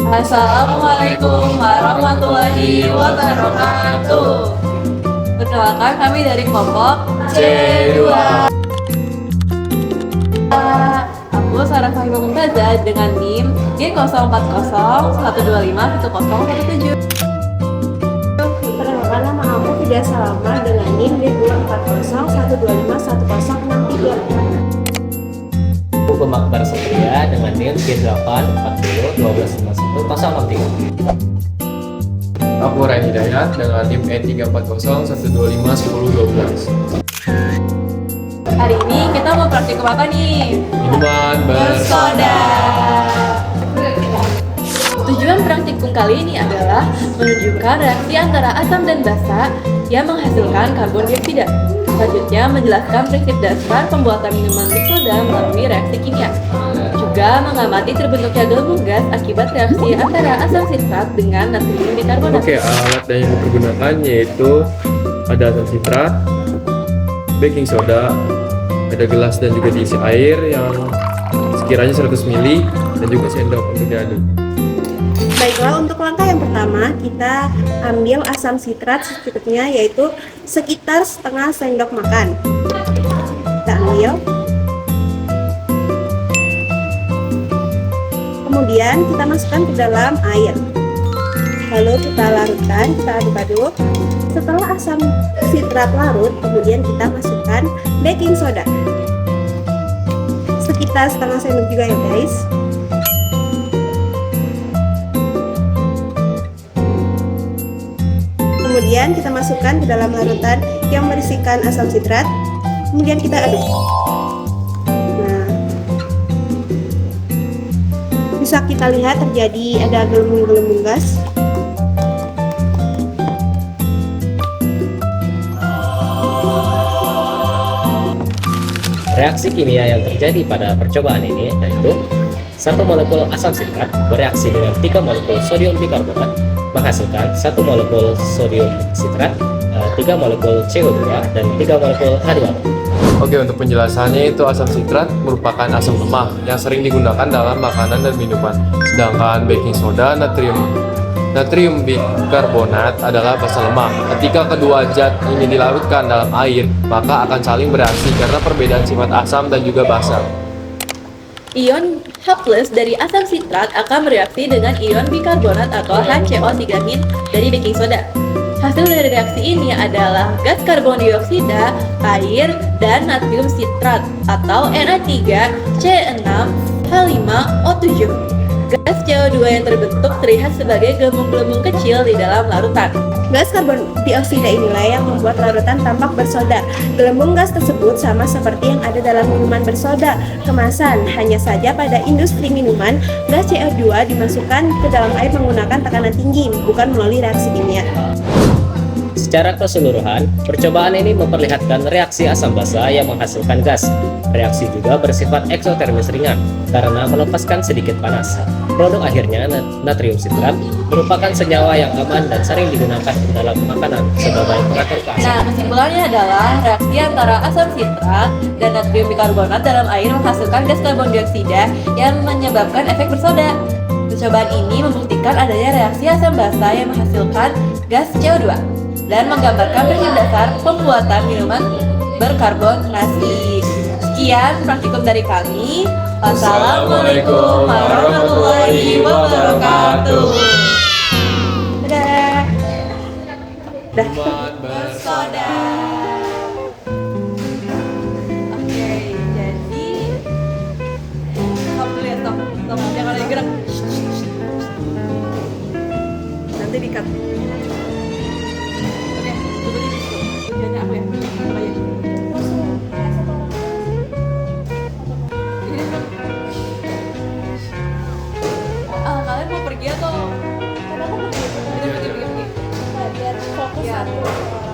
Assalamualaikum warahmatullahi wabarakatuh. Perkenalkan kami dari kelompok C2. Aku Sarah Fahimah Mumtazah dengan NIM G040125107. Perkenalkan, nama aku Fida Salama dengan NIM D24012511063. Aku Makbar Satria dengan NIM G84012511063. Aku Rai Hidayat dengan NIM N34012511012. Hari ini kita mau praktikum apa nih? Minuman Bersoda. Tujuan praktikum kali ini adalah menunjukkan reaksi antara asam dan basa yang menghasilkan karbon dioksida. Selanjutnya menjelaskan prinsip dasar pembuatan minuman bersoda melalui reaksi kimia. Juga mengamati terbentuknya gelembung gas akibat reaksi antara asam sitrat dengan natrium bikarbonat. Oke, alat yang dipergunakan yaitu ada asam sitrat, baking soda, ada gelas dan juga diisi air yang sekiranya 100 ml dan juga sendok untuk diaduk. Baiklah, untuk langkah yang pertama kita ambil asam sitrat secukupnya, yaitu sekitar setengah sendok makan. Kita ambil. Kemudian kita masukkan ke dalam air. Lalu kita larutkan, kita aduk-aduk. Setelah asam sitrat larut, kemudian kita masukkan baking soda. Sekitar setengah sendok juga ya guys. Kemudian kita masukkan ke dalam larutan yang berisikan asam sitrat. Kemudian kita aduk. Nah, bisa kita lihat terjadi ada gelembung-gelembung gas. Reaksi kimia yang terjadi pada percobaan ini yaitu satu molekul asam sitrat bereaksi dengan 3 molekul sodium bikarbonat menghasilkan 1 molekul sodium sitrat, 3 molekul CO2 dan 3 molekul H2O. Oke, untuk penjelasannya itu asam sitrat merupakan asam lemah yang sering digunakan dalam makanan dan minuman. Sedangkan baking soda, natrium bikarbonat adalah basa lemah. Ketika kedua zat ini dilarutkan dalam air, maka akan saling bereaksi karena perbedaan sifat asam dan juga basa. Ion H+ dari asam sitrat akan bereaksi dengan ion bikarbonat atau HCO3- dari baking soda. Hasil dari reaksi ini adalah gas karbon dioksida, air, dan natrium sitrat atau Na3C6H5O7. Gas CO2 yang terbentuk terlihat sebagai gelembung-gelembung kecil di dalam larutan. Gas karbon dioksida inilah yang membuat larutan tampak bersoda. Gelembung gas tersebut sama seperti yang ada dalam minuman bersoda kemasan. Hanya saja pada industri minuman, gas CO2 dimasukkan ke dalam air menggunakan tekanan tinggi, bukan melalui reaksi kimia. Secara keseluruhan, percobaan ini memperlihatkan reaksi asam basa yang menghasilkan gas. Reaksi juga bersifat eksotermis ringan karena melepaskan sedikit panas. Produk akhirnya, natrium sitrat, merupakan senyawa yang aman dan sering digunakan dalam makanan sebagai pengatur Nah, keasaman. kesimpulannya adalah reaksi antara asam sitrat dan natrium bikarbonat dalam air menghasilkan gas karbon dioksida yang menyebabkan efek bersoda. Percobaan ini membuktikan adanya reaksi asam basa yang menghasilkan gas CO2 dan menggambarkan prinsip dasar pembuatan minuman berkarbonasi. Sekian praktikum dari kami. Wassalamualaikum warahmatullahi wabarakatuh. Dadah. Minuman Bersoda. Oke, jadi stop dulu ya, stop. Jangan lagi gerak. Nanti di-cut. Oke, tunggu di situ. Tujuannya apa ya? Apa ya? Kalian mau pergi atau? Kita pergi. Biar fokus Ya. satu.